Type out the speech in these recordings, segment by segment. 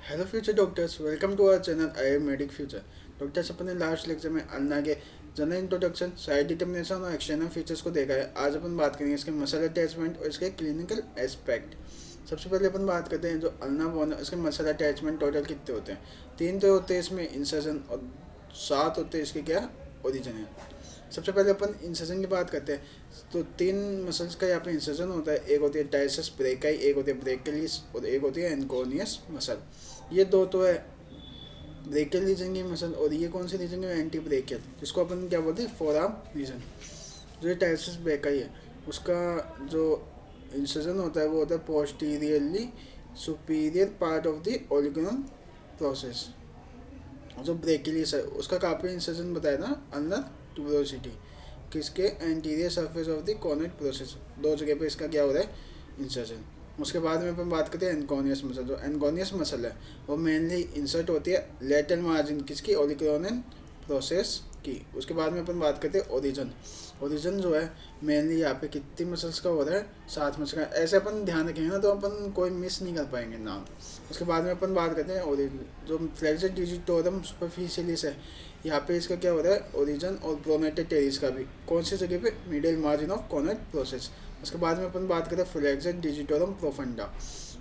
Hello future doctors, welcome to our channel I am medic future. Doctors, अपने last lecture में अन्ना के general introduction, side determination और external features को देखा है। आज अपन बात करेंगे इसके मसल अटैचमेंट और इसके क्लिनिकल एस्पेक्ट। सबसे पहले अपन बात करते हैं जो अन्ना बोन है, इसके मसल अटैचमेंट टोटल कितने होते हैं। तीन तो होते हैं इसमें इंसर्जन, और 7 होते हैं इसके क्या ओरिजिन है। सबसे पहले अपन इंसर्जन की बात करते हैं। तो तीन मसल्स का यहाँ पे इंसर्जन होता है। एक होती है टाइसस ब्रेकाई, एक होती है ब्रेकियलिस और एक होती है एनकोनियस मसल। ये दो तो है ब्रेकियल रीजन की मसल, और ये कौन सी रीजन है, एंटी ब्रेकियल, जिसको अपन क्या बोलते हैं, फोर आर्म रीजन। जो ये टाइसस ब्रेकाई है, उसका जो इंसर्जन होता है वो होता है posteriorly superior part of the oligonal process. जो ब्रेकिलिस है उसका काफ़ी इंसर्जन बताया ना, अंदर ट्यूबरोसिटी, किसके anterior surface of the coronoid process. दो जगह पे इसका क्या हो रहा है, इंसर्जन। उसके बाद में अपन बात करते हैं एनकोनियस मसल। जो एनकोनियस मसल है वो मेनली इंसर्ट होती है लेटरल मार्जिन किसकी, ओलिक्रोनल प्रोसेस की। उसके बाद में अपन बात करते हैं ओरिजन। ओरिजन जो है मेनली यहाँ पे कितनी मसल्स का हो रहा है, 7 मसल का। ऐसे अपन ध्यान रखेंगे ना तो अपन कोई मिस नहीं कर पाएंगे नाम। उसके बाद में अपन बात करते हैं ओरिजन। जो फ्लेक्सर डिजिटोरम सुपरफिशियलिस है, यहाँ पे इसका क्या हो रहा है, ओरिजन। और प्रोनेटेड टेरिस का भी कौन सी जगह पे, middle margin of coronoid process. उसके बाद में अपन बात करें फ्लेक्सर डिजिटोरम प्रोफंडा।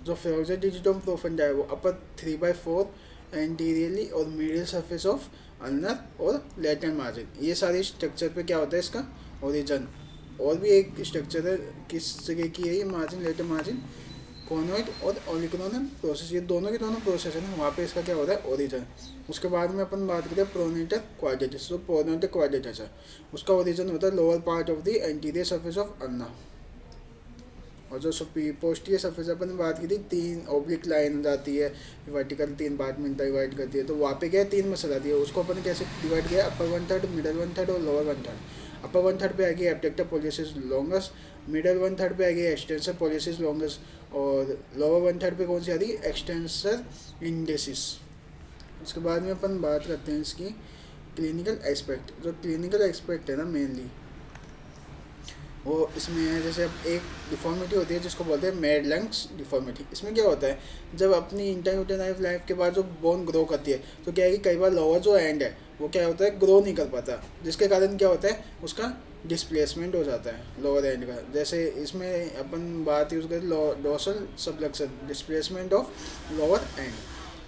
जो फ्लेक्सर डिजिटोरम प्रोफंडा है वो अपर 3/4 एंटीरियरली और मिडिल सरफेस ऑफ अल्नर और लेटरल मार्जिन। ये सारी स्ट्रक्चर पे क्या होता है इसका ओरिजन। और भी एक स्ट्रक्चर है, किस जगह की है ये मार्जिन, लेटर मार्जिन, कॉनोइड और ओलिक्रोनल प्रोसेस। ये दोनों के दोनों प्रोसेस है ना, वहाँ पे इसका क्या होता है, ओरिजन। उसके बाद में अपन बात करें प्रोनेटर क्वाड्रेटस। जो प्रोनेटर क्वाड्रेटस है उसका ओरिजन होता है lower part of the anterior surface of ulna. और जो पोस्टीरियर सरफेस अपन ने बात की थी, 3 ऑब्लिक लाइन जाती है, वर्टिकल 3 पार्ट में डिवाइड करती है। तो वहाँ पे क्या है, 3 मसल आती है। उसको अपन कैसे डिवाइड किया, अपर 1/3, मिडल 1/3 और लोअर 1/3। अपर 1/3 पे आएगी एब्डक्टर पोलिसिस लॉन्गस, मिडल 1/3 पे आएगी एक्सटेंसर पोलिसिस लॉन्गस, और लोअर 1/3 पे कौन सी आ रही है, एक्सटेंसर इंडेसिस। उसके बाद में अपन बात करते हैं इसकी क्लिनिकल एस्पेक्ट। जो क्लिनिकल एस्पेक्ट है ना मेनली वो इसमें है। जैसे अब एक डिफॉर्मिटी होती है जिसको बोलते हैं मेड लंग्स डिफॉर्मिटी। इसमें क्या होता है, जब अपनी इंटरयूटेराइन लाइफ के बाद जो बोन ग्रो करती है तो क्या है कि कई बार लोअर जो एंड है वो क्या होता है, ग्रो नहीं कर पाता, जिसके कारण क्या होता है, उसका डिस्प्लेसमेंट हो जाता है लोअर एंड का। जैसे इसमें अपन बात यूज़ करें dorsal subluxation, displacement of lower end.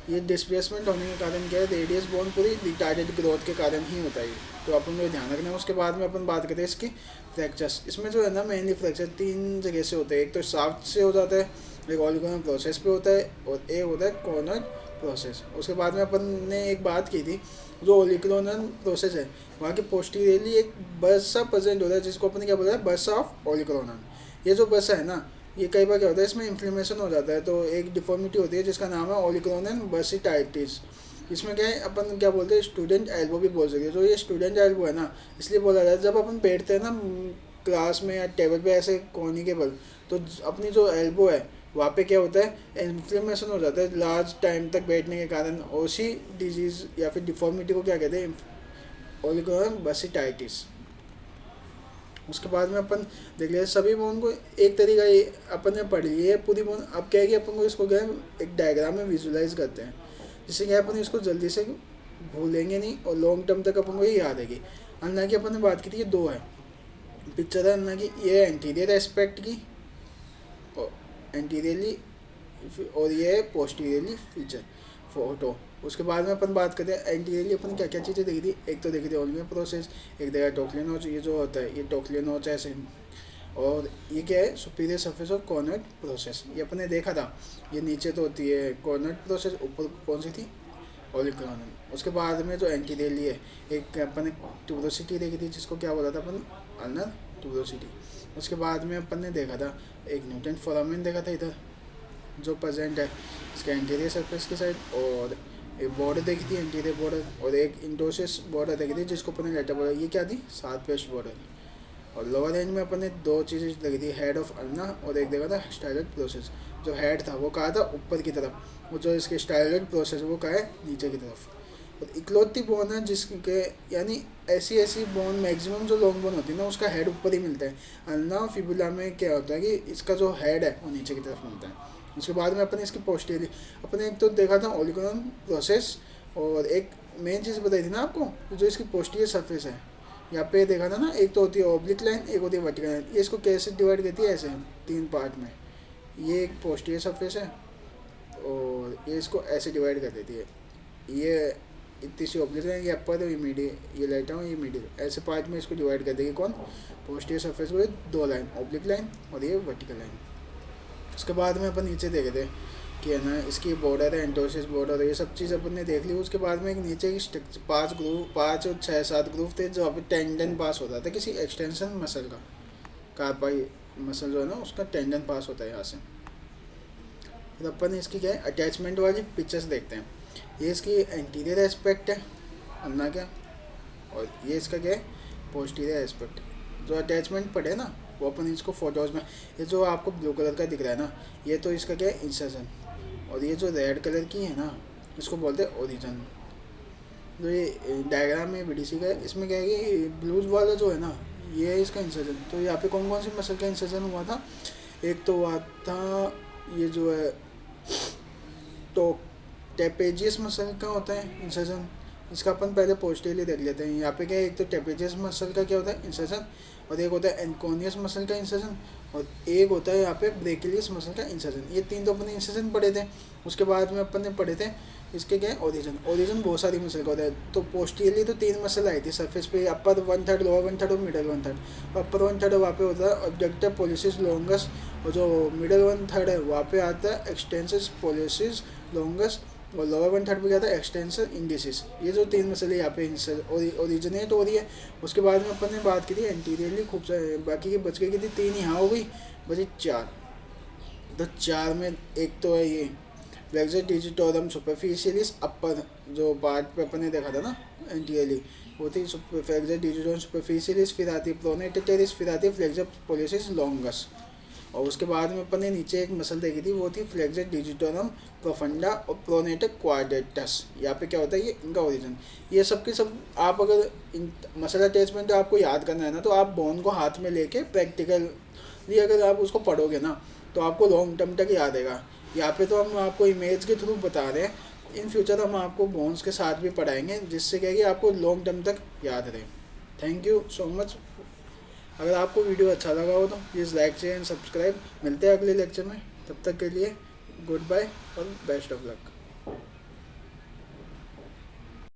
ये डिस्प्लेसमेंट होने के कारण क्या है, रेडियस बोन पूरी रिटार्डेड ग्रोथ के कारण ही होता है। तो अपन को ध्यान रखना है। उसके बाद में अपन बात करते हैं इसकी फ्रैक्चर्स। इसमें जो है ना मेनली फ्रैक्चर 3 जगह से होते हैं। एक तो शाफ्ट से हो जाता है, एक ओलिगोनल प्रोसेस पे होता है, और एक होता है कॉर्नर प्रोसेस। उसके बाद में अपन ने एक बात की थी, जो ओलिक्रोनल प्रोसेस है वहाँ के पोस्टीरियरली एक बर्सा प्रेजेंट होता है, जिसको अपन क्या बोला है, बर्सा ऑफ ओलिक्रोनल। ये जो बर्सा है ना, ये कई बार क्या होता है, इसमें इन्फ्लेमेशन हो जाता है। तो एक डिफॉर्मिटी होती है जिसका नाम है ओलिक्रोनल बर्सिटाइटिस। इसमें क्या है, अपन क्या बोलते हैं, स्टूडेंट एल्बो भी बोल सकते हैं। जो ये स्टूडेंट एल्बो है ना, इसलिए बोला जाता है जब अपन बैठते हैं ना क्लास में या टेबल पे ऐसे कोनी के बल, तो अपनी जो एल्बो है वहाँ पे क्या होता है, इन्फ्लेमेशन हो जाता है लार्ज टाइम तक बैठने के कारण। उसी डिजीज़ या फिर डिफॉर्मिटी को क्या कहते हैं, ओलिक्रोनल बर्सिटाइटिस। उसके बाद में अपन देख लिया सभी बोन को एक तरीका, ये अपन ने पढ़ लिया है पूरी बोन। अब क्या है कि अपन को इसको क्या है, एक डायग्राम में विजुलाइज करते हैं, जिससे क्या है अपन इसको जल्दी से भूलेंगे नहीं और लॉन्ग टर्म तक अपन को ये याद रहेगी। अन्ना की अपन ने बात की थी, ये दो है पिक्चर है अन्ना की, ये एंटीरियर एस्पेक्ट की और एंटीरियरली, और ये है पोस्टीरियरली फीचर फोटो। उसके बाद में अपन बात करते हैं एंटीरियरली अपन क्या क्या चीज़ें देखी थी। एक तो देखी थी ओलिविया प्रोसेस, एक देखा टोक्लियर नोच, ये जो होता है ये टोक्लियर नोच ऐसे। और ये क्या है, superior surface of coronoid process, ये अपन ने देखा था। ये नीचे तो होती है कॉर्नेट प्रोसेस, ऊपर कौन सी थी, ओलिक्रोनल। उसके बाद में जो एंटीरियरली है, एक अपन ने ट्यूबरोसिटी देखी थी, जिसको क्या बोला था अपन, अनर ट्यूबरोसिटी। उसके बाद में अपन ने देखा था एक न्यूटन फोरामेन देखा था इधर जो प्रेजेंट है इसके एंटीरियर सरफेस के साइड, और एक बॉर्डर देखी थी एंटीरियर बॉर्डर, और एक इंडोसिस बॉर्डर देखी थी जिसको अपन ने लेटर बॉर्डर, ये क्या थी, सात पेस्ट बॉर्डर। और लोअर रेंज में अपन ने 2 चीज़ें देखी थी, हेड ऑफ अन्ना और एक देखा था स्टाइलड प्रोसेस। जो हेड था वो कहा था ऊपर की तरफ, वो जो इसके स्टाइलड प्रोसेस वो कहा है नीचे की तरफ। और इकलौती बोन है जिसके, यानी ऐसी ऐसी बोन मैक्सिमम जो लॉन्ग बोन होती है ना उसका हेड ऊपर ही मिलता है। अन्ना फिबुला में क्या होता है कि इसका जो हेड है वो नीचे की तरफ मिलता है। उसके बाद में अपन इसकी पोस्टीरियर अपन एक तो देखा था ओलिगोन प्रोसेस, और एक मेन चीज़ बताई थी ना आपको जो इसकी पोस्टीरियर सरफेस है, यहाँ पे देखा था ना, एक तो होती है ऑब्लिक लाइन, एक होती है वर्टिकल लाइन। ये इसको कैसे डिवाइड करती है, ऐसे 3 पार्ट में। ये एक पोस्टीरियर सरफेस है और ये इसको ऐसे डिवाइड कर देती है। ये इतनी सी ऑब्लिक लाइन, ये अपर, ये मिडिल, ये लेटा हूँ, ये मिडिल, ऐसे पार्ट में इसको डिवाइड कर देगी कौन, पोस्टीरियर सरफेस को। 2 लाइन, ऑब्लिक लाइन और ये वर्टिकल लाइन। उसके बाद में अपन नीचे देखे थे कि है ना इसकी बॉर्डर है, एंटोसिस बॉर्डर, ये सब चीज़ अपन ने देख ली। उसके बाद में एक नीचे की 5 और 6-7 ग्रुप थे जहाँ पे टेंडन पास होता था किसी एक्सटेंशन मसल का, कार्पाई मसल जो है ना उसका टेंडन पास होता है यहाँ से। फिर अपन इसकी क्या है अटैचमेंट वाली पिक्चर्स देखते हैं। ये इसकी एंटीरियर एस्पेक्ट है अन्ना क्या, और ये इसका क्या है पोस्टीरियर एस्पेक्ट। जो अटैचमेंट पड़े ना वो अपन इसको फोटोज़ में, ये जो आपको ब्लू कलर का दिख रहा है ना, ये तो इसका क्या है इंसर्जन, और ये जो रेड कलर की है ना इसको बोलते हैं ओरिजिन। जो ये डायग्राम में बीडीसी का है, इसमें क्या है कि ब्लूज वाला जो है ना ये है इसका इंसर्जन। तो यहाँ पे कौन कौन सी मसल का इंसर्जन हुआ था, एक तो हुआ था ये जो है तो टेपेजियस मसल का होता है इंसर्जन, इसका अपन पहले पोस्टीरियर देख लेते हैं। यहाँ पे क्या है, एक तो टेपेजियस मसल का क्या होता है इंसर्जन, और एक होता है एंकोनियस मसल का इंसर्जन, और एक होता है यहाँ पे ब्रेकिलियस मसल का इंसर्जन। ये 3 तो अपने इंसर्जन पढ़े थे। उसके बाद में अपन ने पढ़े थे इसके क्या है ओरिजिन। ओरिजिन बहुत सारी मसल का होता है। तो पोस्टीरियरली तो 3 मसल आई थी सरफेस पे, अपर 1/3, लोअर 1/3 और मिडल 1/3। अपर 1/3 वहाँ पे होता है ऑब्जेक्टिव पोलिसिस लॉन्गस, और जो मिडल 1/3 है वहाँ पे आता है एक्सटेंसिस पोलिसिस लॉन्गस, और लोअर 1/3 पे क्या था एक्सटेंसर इंडिसिस। ये जो 3 मसले यहाँ पे ओरिजिनेट हो रही है। उसके बाद में अपन ने बात की थी एंटीरियरली खूब सारे, बाकी की बच गई थी 3 यहाँ हो गई, बची 4। तो 4 में एक तो है ये फ्लेक्सर डिजिटोरम सुपरफिशियलिस अपर, जो पार्ट पे अपन ने देखा था ना एंटीरियरली, वो थी फ्लेक्सर डिजिटोरम सुपरफिशियलिस, फिर आती है प्रोनेटर टेरिस, फिर आती है फ्लेक्सर पोलिसिस लॉन्गस। और उसके बाद में अपन ने नीचे एक मसल देखी थी वो थी फ्लेक्सर डिजिटोरम प्रोफंडा और प्रोनेटर क्वाड्रेटस। यहाँ पे क्या होता है ये इनका ओरिजिन। ये सब के सब आप अगर इन मसल अटैचमेंट आपको याद करना है ना, तो आप बोन को हाथ में लेके प्रैक्टिकली अगर आप उसको पढ़ोगे ना तो आपको लॉन्ग टर्म तक याद आएगा। यहाँ पे तो हम आपको इमेज के थ्रू बता रहे हैं, इन फ्यूचर हम आपको बोन्स के साथ भी पढ़ाएंगे जिससे क्या है कि आपको लॉन्ग टर्म तक याद रहे। Thank you so much. अगर आपको वीडियो अच्छा लगा हो तो please like share and subscribe. मिलते हैं अगले लेक्चर में, तब तक के लिए गुड बाय और बेस्ट ऑफ लक।